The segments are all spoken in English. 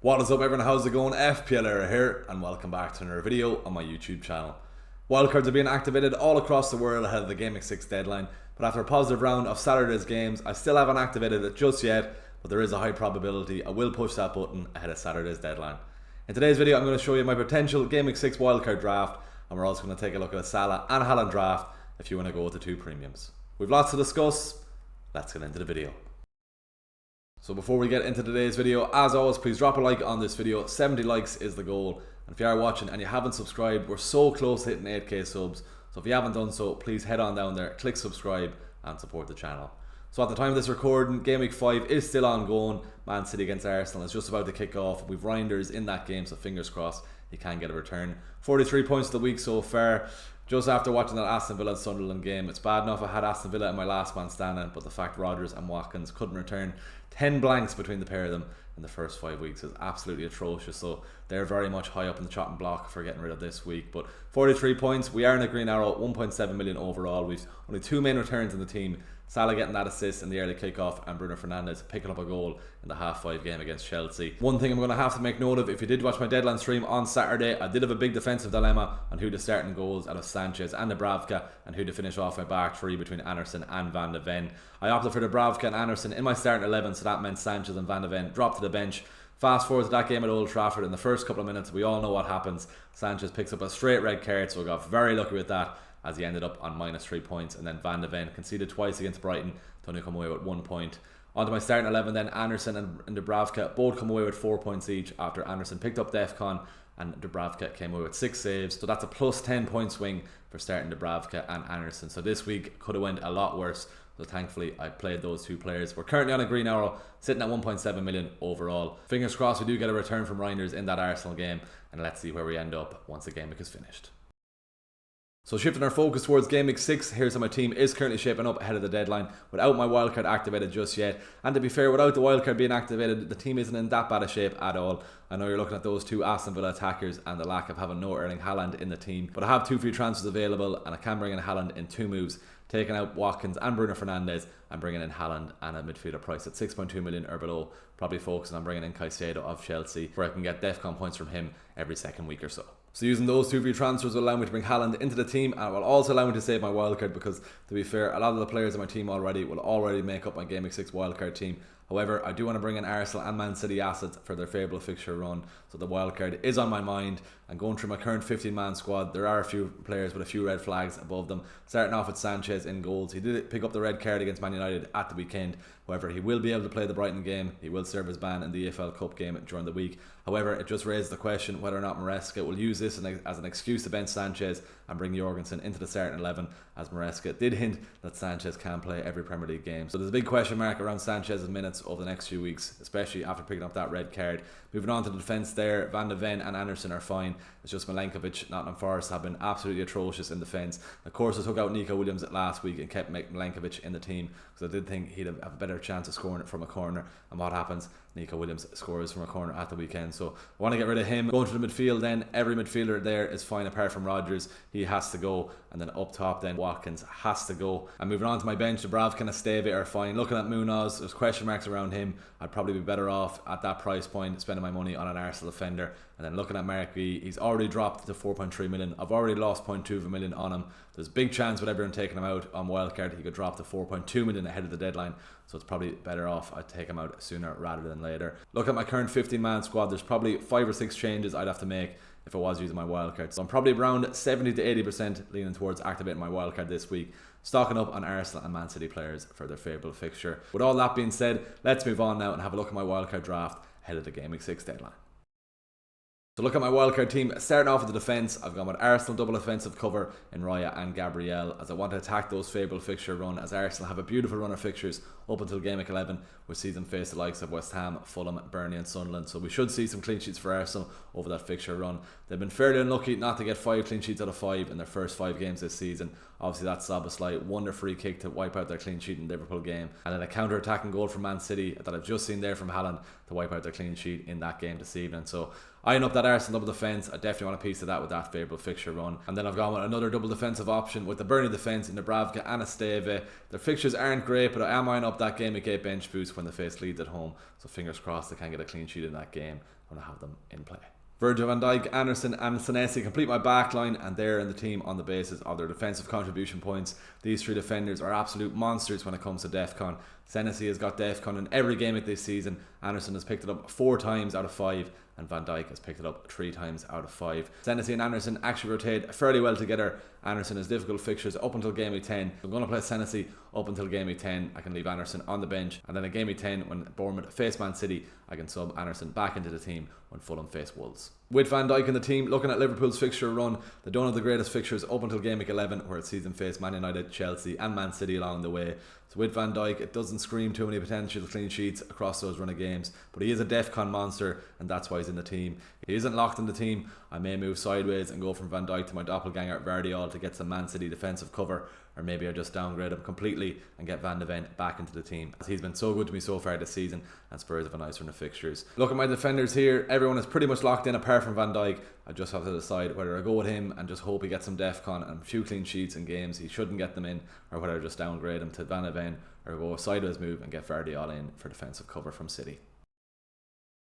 What is up everyone, how's it going? FPL Era here and welcome back to another video on my YouTube channel. Wildcards are being activated all across the world ahead of the Gameweek 6 deadline, but after a positive round of Saturday's games, I still haven't activated it just yet, but there is a high probability I will push that button ahead of Saturday's deadline. In today's video I'm going to show you my potential Gameweek 6 wildcard draft, and we're also going to take a look at a Salah and Haaland draft if you want to go with the two premiums. We've lots to discuss, let's get into the video. So before we get into today's video, as always, please drop a like on this video. 70 likes is the goal. And if you are watching and you haven't subscribed, we're so close to hitting 8k subs. So if you haven't done so, please head on down there, click subscribe and support the channel. So at the time of this recording, Game Week 5 is still ongoing. Man City against Arsenal is just about to kick off. We've Reinders in that game, so fingers crossed he can get a return. 43 points of the week so far. Just after watching that Aston Villa and Sunderland game, it's bad enough I had Aston Villa in my last man standing, but the fact Rodgers and Watkins couldn't return 10 blanks between the pair of them in the first 5 weeks is absolutely atrocious. So they're very much high up in the chopping block for getting rid of this week. But 43 points, we are in a green arrow, 1.7 million overall. We've only 2 main returns in the team. Salah getting that assist in the early kickoff and Bruno Fernandes picking up a goal in the half-5 game against Chelsea. One thing I'm going to have to make note of, if you did watch my deadline stream on Saturday, I did have a big defensive dilemma on who to start in goals out of Sanchez and Dubravka and who to finish off my back three between Anderson and Van de Ven. I opted for Dubravka and Anderson in my starting 11, so that meant Sanchez and Van de Ven dropped to the bench. Fast forward to that game at Old Trafford, in the first couple of minutes we all know what happens. Sanchez picks up a straight red card, so I got very lucky with that, as he ended up on -3 points, and then Van de Ven conceded twice against Brighton to only come away with 1 point. Onto my starting 11 then, Anderson and Dubravka both come away with 4 points each after Anderson picked up DEFCON and Dubravka came away with 6 saves, so that's a plus 10 point swing for starting Dubravka and Anderson. So this week could have went a lot worse, so thankfully I played those two players. We're currently on a green arrow, sitting at 1.7 million overall. Fingers crossed we do get a return from Reinders in that Arsenal game, and let's see where we end up once the game week is finished. So shifting our focus towards Game Week 6, here's how my team is currently shaping up ahead of the deadline without my wildcard activated just yet. And to be fair, without the wildcard being activated, the team isn't in that bad a shape at all. I know you're looking at those two Aston Villa attackers and the lack of having no Erling Haaland in the team, but I have 2 free transfers available and I can bring in Haaland in 2 moves, taking out Watkins and Bruno Fernandes and bringing in Haaland and a midfielder price at 6.2 million or below, probably focusing on bringing in Caicedo of Chelsea, where I can get DEFCON points from him every second week or so. So using those 2 free transfers will allow me to bring Haaland into the team, and it will also allow me to save my wildcard, because to be fair, a lot of the players in my team will already make up my Game Week 6 wildcard team. However, I do want to bring in Arsenal and Man City assets for their favourable fixture run, so the wildcard is on my mind. And going through my current 15-man squad, there are a few players with a few red flags above them. Starting off with Sanchez in goals. He did pick up the red card against Man United at the weekend. However, he will be able to play the Brighton game. He will serve his ban in the EFL Cup game during the week. However, it just raises the question whether or not Maresca will use this as an excuse to bench Sanchez and bring Jorgensen into the starting 11, as Maresca did hint that Sanchez can play every Premier League game. So there's a big question mark around Sanchez's minutes over the next few weeks, especially after picking up that red card. Moving on to the defence there, Van de Ven and Anderson are fine. It's just Milenkovic, Nottingham Forest have been absolutely atrocious in defence. Of course, I took out Nico Williams last week and kept Milenkovic in the team, because I did think he'd have a better chance of scoring it from a corner. And what happens? Nico Williams scores from a corner at the weekend, so I want to get rid of him. Going to the midfield then, every midfielder there is fine apart from Rodgers. He has to go. And then up top then, Watkins has to go. And moving on to my bench, Dubravka and Esteve are fine. Looking at Munoz, there's question marks around him. I'd probably be better off at that price point spending my money on an Arsenal defender. And then looking at Mark V, he's already dropped to 4.3 million. I've already lost 0.2 of a million on him. There's a big chance with everyone taking him out on wildcard, he could drop to 4.2 million ahead of the deadline. So it's probably better off I take him out sooner rather than later. Look at my current 15-man squad. There's probably 5 or 6 changes I'd have to make if I was using my wildcard. So I'm probably around 70 to 80% leaning towards activating my wildcard this week, stocking up on Arsenal and Man City players for their favourable fixture. With all that being said, let's move on now and have a look at my wildcard draft ahead of the Game Week 6 deadline. So look at my wildcard team. Starting off with the defence, I've gone with Arsenal double offensive cover in Raya and Gabriel, as I want to attack those favourable fixture run, as Arsenal have a beautiful run of fixtures up until Game Week 11. We'll see them face the likes of West Ham, Fulham, Burnley and Sunderland, so we should see some clean sheets for Arsenal over that fixture run. They've been fairly unlucky not to get 5 clean sheets out of 5 in their first 5 games this season. Obviously that Szoboszlai won a free kick to wipe out their clean sheet in the Liverpool game, and then a counter-attacking goal from Man City that I've just seen there from Haaland to wipe out their clean sheet in that game this evening. So eyeing up that Arsenal double defence, I definitely want a piece of that with that favourable fixture run. And then I've gone with another double defensive option with the Burnley defence in Dubravka and Esteve. Their fixtures aren't great, but I am eyeing up that Gameweek 8 bench boost when they face Leeds at home, so fingers crossed they can get a clean sheet in that game when I have them in play. Virgil van Dijk, Anderson and Senesi complete my backline, and they're in the team on the basis of their defensive contribution points. These three defenders are absolute monsters when it comes to DEFCON. Senesi has got DEFCON in every game this season. Anderson has picked it up 4 times out of 5, and Van Dijk has picked it up 3 times out of 5. Senesi and Anderson actually rotate fairly well together. Anderson has difficult fixtures up until game week 10. I'm going to play Senesi up until game week 10. I can leave Anderson on the bench, and then in game week 10 when Bournemouth face Man City, I can sub Anderson back into the team when Fulham face Wolves. With Van Dijk in the team, looking at Liverpool's fixture run, they don't have the greatest fixtures up until game week 11, where it sees them face Man United, Chelsea and Man City along the way. So with Van Dijk, it doesn't scream too many potential clean sheets across those run of games, but he is a DEFCON monster, and that's why he's in the team. He isn't locked in the team. I may move sideways and go from Van Dijk to my doppelganger Vardiol to get some Man City defensive cover, or maybe I just downgrade him completely and get Van de Ven back into the team, as he's been so good to me so far this season, and Spurs have a nice run of fixtures. Look at my defenders here, everyone is pretty much locked in apart from Van Dijk. I just have to decide whether I go with him and just hope he gets some DEFCON and a few clean sheets in games he shouldn't get them in, or whether I just downgrade him to Van de Ven, or go a sideways move and get Vardiol in for defensive cover from City.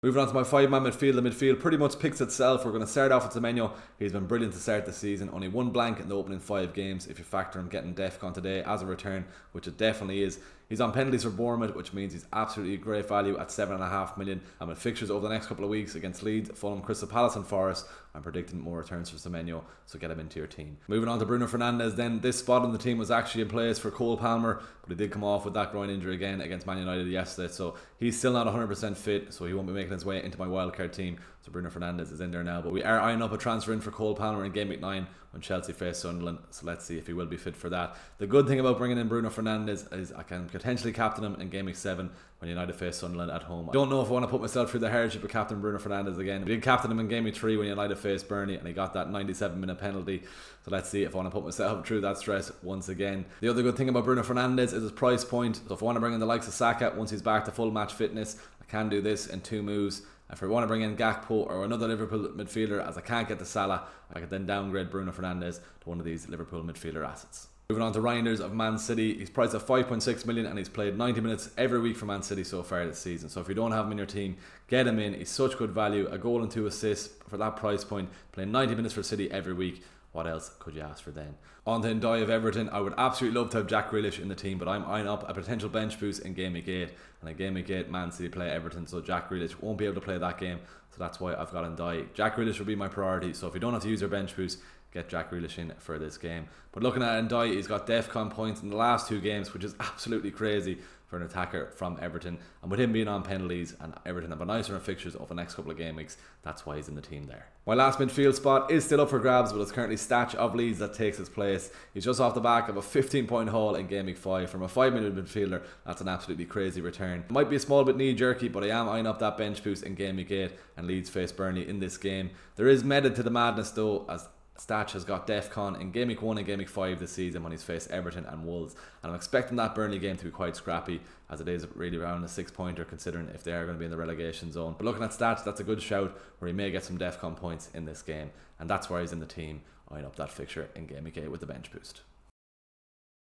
Moving on to my 5-man midfield, the midfield pretty much picks itself. We're going to start off with Semenyo. He's been brilliant to start the season. Only 1 blank in the opening 5 games if you factor him getting DEFCON today as a return, which it definitely is. He's on penalties for Bournemouth, which means he's absolutely great value at 7.5 million. And with fixtures over the next couple of weeks against Leeds, Fulham, Crystal Palace and Forest, I'm predicting more returns for Semenyo, so get him into your team. Moving on to Bruno Fernandes then. This spot in the team was actually in place for Cole Palmer, but he did come off with that groin injury again against Man United yesterday, so he's still not 100% fit, so he won't be making his way into my wildcard team. So Bruno Fernandes is in there now, but we are eyeing up a transfer in for Cole Palmer in game week 9 when Chelsea face Sunderland, so let's see if he will be fit for that. The good thing about bringing in Bruno Fernandes is I can potentially captain him in game week 7 when United face Sunderland at home. I don't know if I want to put myself through the hardship of captain Bruno Fernandes again. We did captain him in game week 3 when United faced Burnley, and he got that 97-minute penalty, so let's see if I want to put myself through that stress once again. The other good thing about Bruno Fernandes is his price point, so if I want to bring in the likes of Saka once he's back to full match fitness, I can do this in 2 moves. If I want to bring in Gakpo or another Liverpool midfielder, as I can't get to Salah, I could then downgrade Bruno Fernandes to one of these Liverpool midfielder assets. Moving on to Reinders of Man City, he's priced at 5.6 million and he's played 90 minutes every week for Man City so far this season. So if you don't have him in your team, get him in. He's such good value, a goal and 2 assists for that price point, playing 90 minutes for City every week. What else could you ask for then? On to Ndiaye of Everton. I would absolutely love to have Jack Grealish in the team, but I'm eyeing up a potential bench boost in game week 8, and in game week 8 Man City play Everton, so Jack Grealish won't be able to play that game, so that's why I've got Ndiaye. Jack Grealish will be my priority, so if you don't have to use your bench boost, get Jack Grealish in for this game. But looking at Ndiaye, he's got DEFCON points in the last 2 games, which is absolutely crazy for an attacker from Everton, and with him being on penalties and Everton have a nice run of fixtures over the next couple of game weeks, that's why he's in the team there. My last midfield spot is still up for grabs, but it's currently Statch of Leeds that takes his place. He's just off the back of a 15-point haul in game week 5 from a 5-minute midfielder. That's an absolutely crazy return. It might be a small bit knee jerky, but I am eyeing up that bench boost in game week 8, and Leeds face Burnley in this game. There is method to the madness though, as Statch has got DEFCON in game week 1 and game week 5 this season when he's faced Everton and Wolves, and I'm expecting that Burnley game to be quite scrappy, as it is really around a 6-pointer considering if they are going to be in the relegation zone. But looking at Statch, that's a good shout where he may get some DEFCON points in this game, and that's why he's in the team, eyeing up that fixture in game week 8 with the bench boost.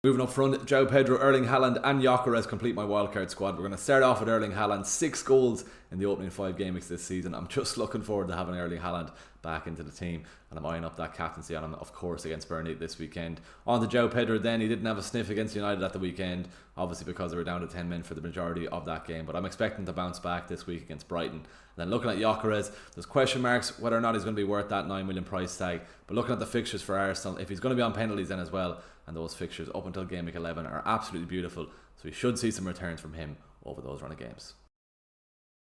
Moving up front, João Pedro, Erling Haaland and Gyökeres complete my wildcard squad. We're going to start off with Erling Haaland, 6 goals in the opening 5 game weeks this season. I'm just looking forward to having Erling Haaland back into the team, and I'm eyeing up that captaincy on him, of course, against Burnley this weekend. On to João Pedro then, he didn't have a sniff against United at the weekend, obviously because they were down to 10 men for the majority of that game, but I'm expecting to bounce back this week against Brighton. And then looking at Gyökeres, there's question marks whether or not he's going to be worth that 9 million price tag, but looking at the fixtures for Arsenal, if he's going to be on penalties then as well, and those fixtures up until game week 11 are absolutely beautiful, so we should see some returns from him over those run of games.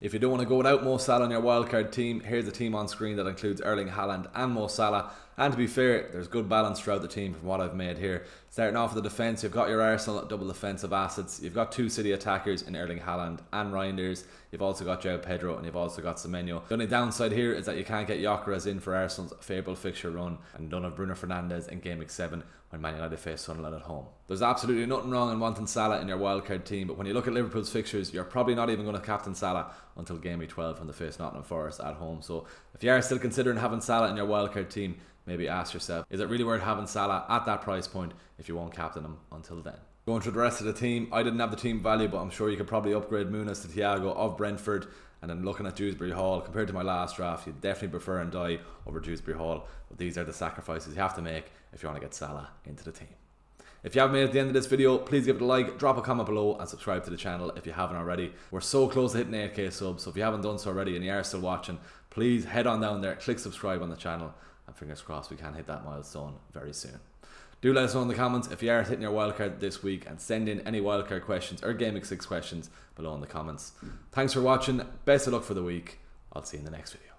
If you don't want to go without Mo Salah on your wildcard team, here's a team on screen that includes Erling Haaland and Mo Salah. And to be fair, there's good balance throughout the team from what I've made here. Starting off with the defence, you've got your Arsenal double defensive assets. You've got 2 City attackers in Erling Haaland and Reinders. You've also got João Pedro and you've also got Semenyo. The only downside here is that you can't get Gyökeres in for Arsenal's favourable fixture run, and don't have Bruno Fernandes in Gameweek 7 when Man United face Sunderland at home. There's absolutely nothing wrong in wanting Salah in your wildcard team, but when you look at Liverpool's fixtures, you're probably not even going to captain Salah until Gameweek 12 when they face Nottingham Forest at home. So if you are still considering having Salah in your wildcard team, maybe ask yourself, is it really worth having Salah at that price point if you won't captain him until then? Going through the rest of the team, I didn't have the team value, but I'm sure you could probably upgrade Muniz to Thiago of Brentford. And then looking at Dewsbury Hall, compared to my last draft, you'd definitely prefer Ndiaye over Dewsbury Hall. But these are the sacrifices you have to make if you want to get Salah into the team. If you haven't made it to the end of this video, please give it a like, drop a comment below and subscribe to the channel if you haven't already. We're so close to hitting 8k subs, so if you haven't done so already and you are still watching, please head on down there, click subscribe on the channel, and fingers crossed we can hit that milestone very soon. Do let us know in the comments if you are hitting your wildcard this week, and send in any wildcard questions or Gameweek 6 questions below in the comments. Thanks for watching, best of luck for the week, I'll see you in the next video.